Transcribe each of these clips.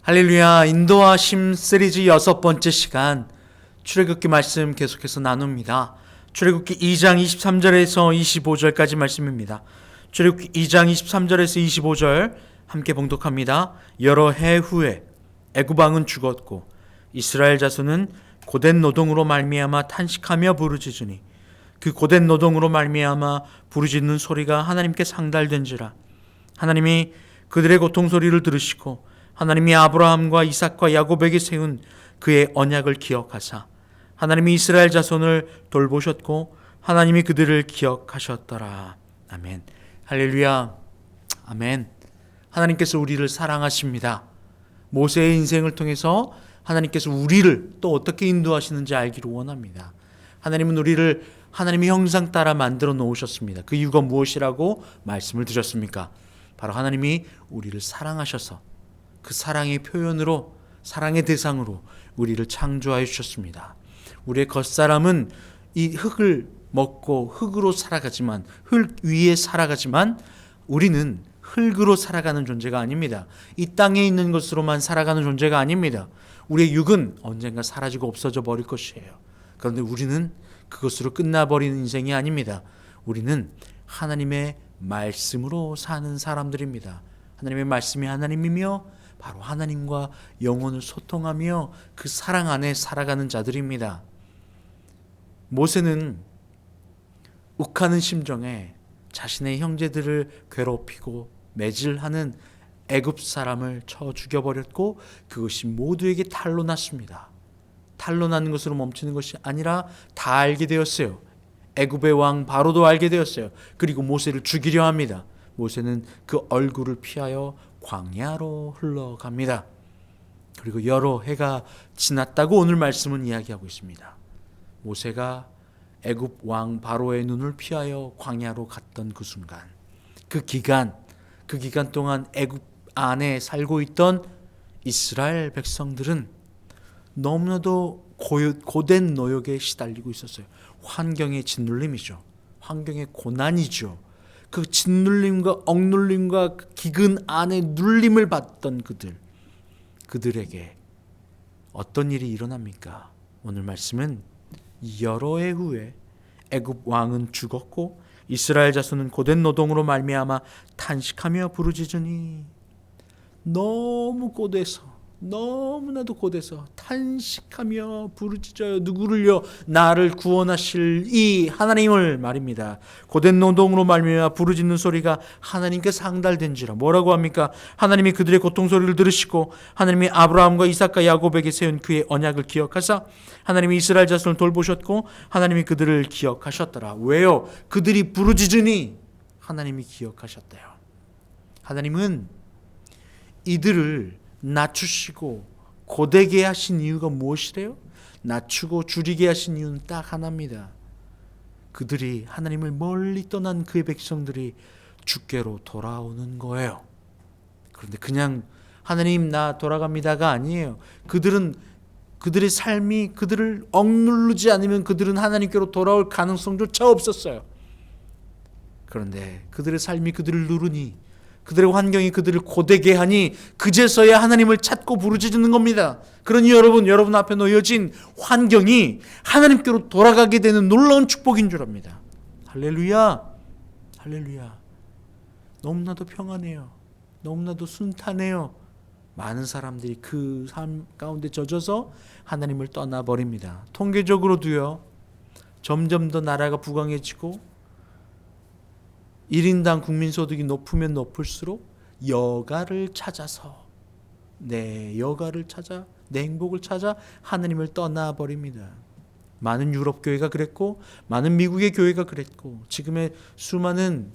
할렐루야. 인도하심 시리즈 6번째 시간 출애굽기 말씀 계속해서 나눕니다. 출애굽기 2장 23절에서 25절까지 말씀입니다. 출애굽기 2장 23절에서 25절 함께 봉독합니다. 여러 해 후에 애굽 왕은 죽었고 이스라엘 자손은 고된 노동으로 말미암아 탄식하며 부르짖으니 그 고된 노동으로 말미암아 부르짖는 소리가 하나님께 상달된지라. 하나님이 그들의 고통 소리를 들으시고 하나님이 아브라함과 이삭과 야곱에게 세운 그의 언약을 기억하사 하나님이 이스라엘 자손을 돌보셨고 하나님이 그들을 기억하셨더라. 아멘. 할렐루야. 아멘. 하나님께서 우리를 사랑하십니다. 모세의 인생을 통해서 하나님께서 우리를 또 어떻게 인도하시는지 알기를 원합니다. 하나님은 우리를 하나님의 형상 따라 만들어 놓으셨습니다. 그 이유가 무엇이라고 말씀을 드렸습니까? 바로 하나님이 우리를 사랑하셔서 그 사랑의 표현으로, 사랑의 대상으로 우리를 창조하여 주셨습니다. 우리의 겉사람은 이 흙을 먹고 흙으로 살아가지만, 흙 위에 살아가지만 우리는 흙으로 살아가는 존재가 아닙니다. 이 땅에 있는 것으로만 살아가는 존재가 아닙니다. 우리의 육은 언젠가 사라지고 없어져 버릴 것이에요. 그런데 우리는 그것으로 끝나버리는 인생이 아닙니다. 우리는 하나님의 말씀으로 사는 사람들입니다. 하나님의 말씀이 하나님이며 바로 하나님과 영혼을 소통하며 그 사랑 안에 살아가는 자들입니다. 모세는 욱하는 심정에 자신의 형제들을 괴롭히고 매질하는 애굽 사람을 쳐 죽여버렸고 그것이 모두에게 탄로 났습니다. 탄로 나는 것으로 멈추는 것이 아니라 다 알게 되었어요. 애굽의 왕 바로도 알게 되었어요. 그리고 모세를 죽이려 합니다. 모세는 그 얼굴을 피하여 광야로 흘러갑니다. 그리고 여러 해가 지났다고 오늘 말씀은 이야기하고 있습니다. 모세가 애굽 왕 바로의 눈을 피하여 광야로 갔던 그 순간, 그 기간 동안 애굽 안에 살고 있던 이스라엘 백성들은 너무나도 고된 노역에 시달리고 있었어요. 환경의 짓눌림이죠. 환경의 고난이죠. 그 짓눌림과 억눌림과 그 기근 안에 눌림을 받던 그들에게 어떤 일이 일어납니까? 오늘 말씀은 여러 해 후에 애굽 왕은 죽었고 이스라엘 자손은 고된 노동으로 말미암아 탄식하며 부르짖으니 너무나도 고돼서 탄식하며 부르짖어요. 누구를요? 나를 구원하실 이 하나님을 말입니다. 고된 노동으로 말미암아 부르짖는 소리가 하나님께 상달된지라. 뭐라고 합니까? 하나님이 그들의 고통 소리를 들으시고 하나님이 아브라함과 이삭과 야곱에게 세운 그의 언약을 기억하사 하나님이 이스라엘 자손을 돌보셨고 하나님이 그들을 기억하셨더라. 왜요? 그들이 부르짖으니 하나님이 기억하셨대요. 하나님은 이들을 낮추시고 고되게 하신 이유가 무엇이래요? 낮추고 줄이게 하신 이유는 딱 하나입니다. 그들이 하나님을 멀리 떠난 그의 백성들이 주께로 돌아오는 거예요. 그런데 그냥 하나님 나 돌아갑니다가 아니에요. 그들의 삶이 그들을 억누르지 않으면 그들은 하나님께로 돌아올 가능성조차 없었어요. 그런데 그들의 삶이 그들을 누르니 그들의 환경이 그들을 고되게 하니 그제서야 하나님을 찾고 부르짖는 겁니다. 그러니 여러분 앞에 놓여진 환경이 하나님께로 돌아가게 되는 놀라운 축복인 줄 압니다. 할렐루야. 할렐루야. 너무나도 평안해요. 너무나도 순탄해요. 많은 사람들이 그 삶 가운데 젖어서 하나님을 떠나버립니다. 통계적으로도요. 점점 더 나라가 부강해지고 1인당 국민소득이 높으면 높을수록 여가를 찾아서 내 행복을 찾아 하나님을 떠나버립니다. 많은 유럽 교회가 그랬고 많은 미국의 교회가 그랬고 지금의 수많은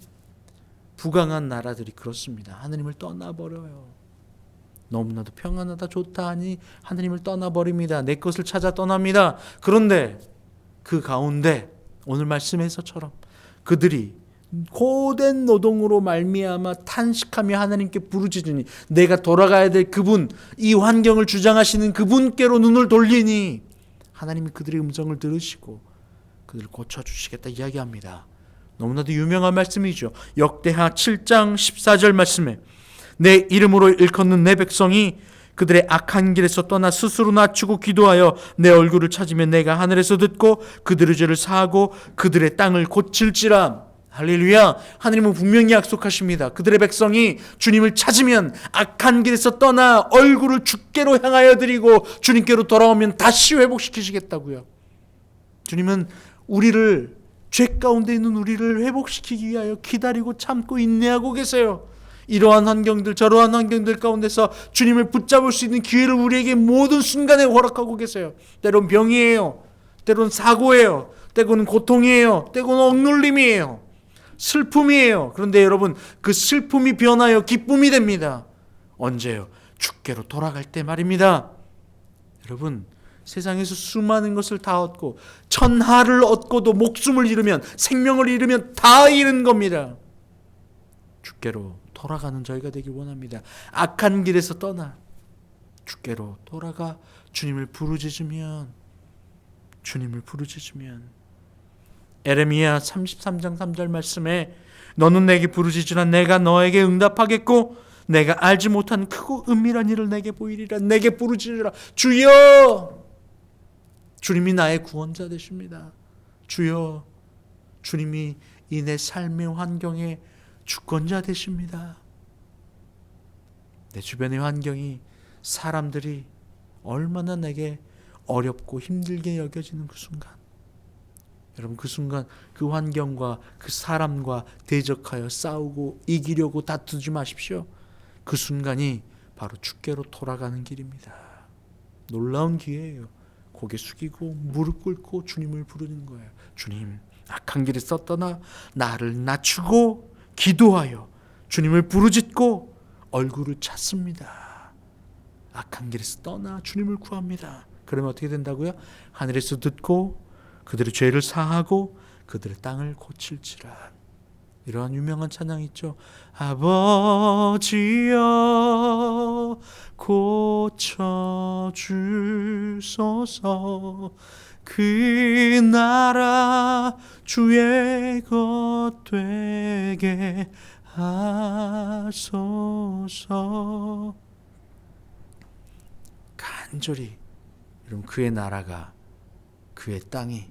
부강한 나라들이 그렇습니다. 하나님을 떠나버려요. 너무나도 평안하다 좋다 하니 하나님을 떠나버립니다. 내 것을 찾아 떠납니다. 그런데 그 가운데 오늘 말씀에서처럼 그들이 고된 노동으로 말미암아 탄식하며 하나님께 부르짖으니 내가 돌아가야 될 그분, 이 환경을 주장하시는 그분께로 눈을 돌리니 하나님이 그들의 음성을 들으시고 그들을 고쳐주시겠다 이야기합니다. 너무나도 유명한 말씀이죠. 역대하 7장 14절 말씀에 내 이름으로 일컫는 내 백성이 그들의 악한 길에서 떠나 스스로 낮추고 기도하여 내 얼굴을 찾으면 내가 하늘에서 듣고 그들의 죄를 사하고 그들의 땅을 고칠지라. 할렐루야. 하나님은 분명히 약속하십니다. 그들의 백성이 주님을 찾으면 악한 길에서 떠나 얼굴을 주께로 향하여 드리고 주님께로 돌아오면 다시 회복시키시겠다고요. 주님은 우리를, 죄 가운데 있는 우리를 회복시키기 위하여 기다리고 참고 인내하고 계세요. 이러한 환경들, 저러한 환경들 가운데서 주님을 붙잡을 수 있는 기회를 우리에게 모든 순간에 허락하고 계세요. 때론 병이에요, 때론 사고예요, 때로는 고통이에요, 때로는 억눌림이에요, 슬픔이에요. 그런데 여러분, 그 슬픔이 변하여 기쁨이 됩니다. 언제요? 주께로 돌아갈 때 말입니다. 여러분, 세상에서 수많은 것을 다 얻고 천하를 얻고도 목숨을 잃으면, 생명을 잃으면 다 잃은 겁니다. 주께로 돌아가는 저희가 되길 원합니다. 악한 길에서 떠나 주께로 돌아가 주님을 부르짖으면 에레미야 33장 3절 말씀에 너는 내게 부르짖으라 내가 너에게 응답하겠고 내가 알지 못한 크고 은밀한 일을 내게 보이리라. 내게 부르짖으라. 주여. 주님이 나의 구원자 되십니다. 주여. 주님이 이 내 삶의 환경에 주권자 되십니다. 내 주변의 환경이, 사람들이 얼마나 내게 어렵고 힘들게 여겨지는 그 순간, 여러분, 그 순간 그 환경과 그 사람과 대적하여 싸우고 이기려고 다투지 마십시오. 그 순간이 바로 주께로 돌아가는 길입니다. 놀라운 기회예요. 고개 숙이고 무릎 꿇고 주님을 부르는 거예요. 주님, 악한 길에서 떠나 나를 낮추고 기도하여 주님을 부르짖고 얼굴을 찾습니다. 악한 길에서 떠나 주님을 구합니다. 그러면 어떻게 된다고요? 하늘에서 듣고 그들의 죄를 사하고 그들의 땅을 고칠지라. 이러한 유명한 찬양이 있죠. 아버지여 고쳐주소서 그 나라 주의 것 되게 하소서. 간절히 여러분, 그의 나라가, 그의 땅이,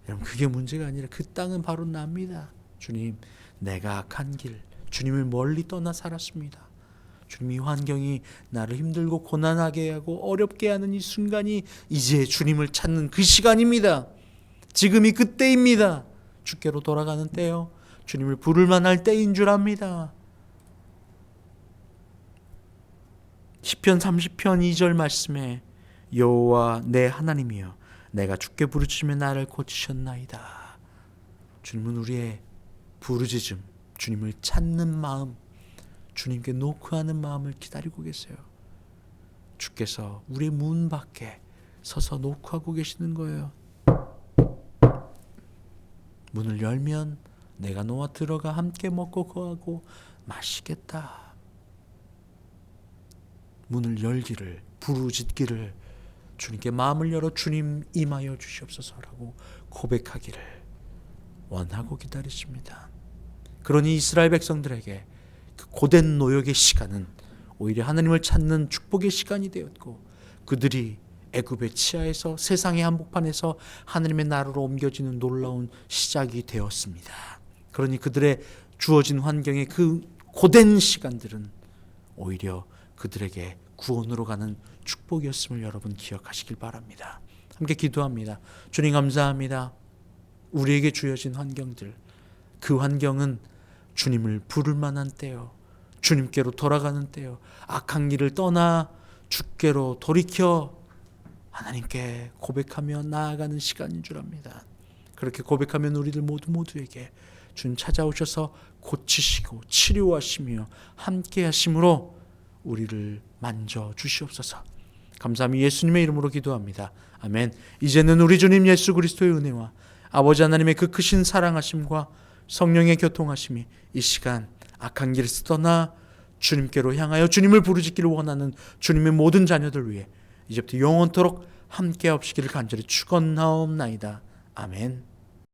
여러분, 그게 문제가 아니라 그 땅은 바로 납니다. 주님, 내가 악한 길, 주님을 멀리 떠나 살았습니다. 주님, 이 환경이 나를 힘들고 고난하게 하고 어렵게 하는 이 순간이 이제 주님을 찾는 그 시간입니다. 지금이 그때입니다. 주께로 돌아가는 때요. 주님을 부를 만할 때인 줄 압니다. 시편 30편 2절 말씀에 여호와 내 하나님이여 내가 주께 부르짖으며 나를 고치셨나이다. 주님은 우리의 부르짖음, 주님을 찾는 마음, 주님께 노크하는 마음을 기다리고 계세요. 주께서 우리의 문 밖에 서서 노크하고 계시는 거예요. 문을 열면 내가 너와 들어가 함께 먹고 거하고 마시겠다. 문을 열기를, 부르짖기를, 주님께 마음을 열어 주님 임하여 주시옵소서라고 고백하기를 원하고 기다리십니다. 그러니 이스라엘 백성들에게 그 고된 노역의 시간은 오히려 하나님을 찾는 축복의 시간이 되었고, 그들이 애굽의 치하에서 세상의 한복판에서 하나님의 나라로 옮겨지는 놀라운 시작이 되었습니다. 그러니 그들의 주어진 환경의 그 고된 시간들은 오히려 그들에게 구원으로 가는 축복이었음을 여러분 기억하시길 바랍니다. 함께 기도합니다. 주님, 감사합니다. 우리에게 주어진 환경들, 그 환경은 주님을 부를 만한 때요, 주님께로 돌아가는 때요, 악한 길을 떠나 주께로 돌이켜 하나님께 고백하며 나아가는 시간인 줄 압니다. 그렇게 고백하면 우리들 모두에게 주님 찾아오셔서 고치시고 치료하시며 함께 하심으로 우리를 만져 주시옵소서. 감사함이 예수님의 이름으로 기도합니다. 아멘. 이제는 우리 주님 예수 그리스도의 은혜와 아버지 하나님의 그 크신 사랑하심과 성령의 교통하심이 이 시간 악한 길에서 떠나 주님께로 향하여 주님을 부르짖기를 원하는 주님의 모든 자녀들 위해 이제부터 영원토록 함께 하시기를 간절히 축원하옵나이다. 아멘.